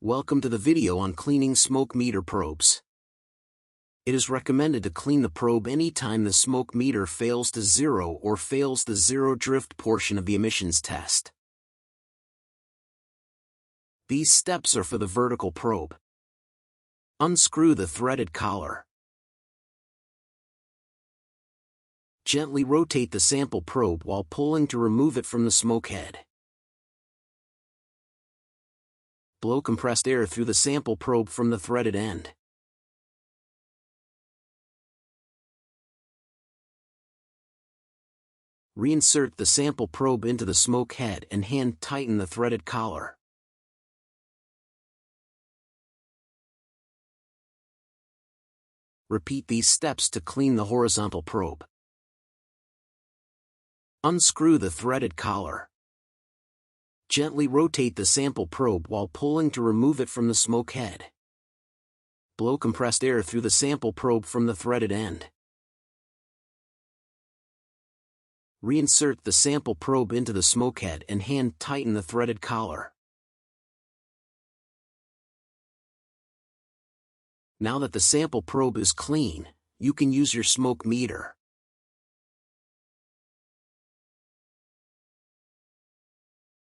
Welcome to the video on cleaning smoke meter probes. It is recommended to clean the probe anytime the smoke meter fails to zero or fails the zero drift portion of the emissions test. These steps are for the vertical probe. Unscrew the threaded collar. Gently rotate the sample probe while pulling to remove it from the smoke head. Blow compressed air through the sample probe from the threaded end. Reinsert the sample probe into the smoke head and hand tighten the threaded collar. Repeat these steps to clean the horizontal probe. Unscrew the threaded collar. Gently rotate the sample probe while pulling to remove it from the smoke head. Blow compressed air through the sample probe from the threaded end. Reinsert the sample probe into the smoke head and hand tighten the threaded collar. Now that the sample probe is clean, you can use your smoke meter.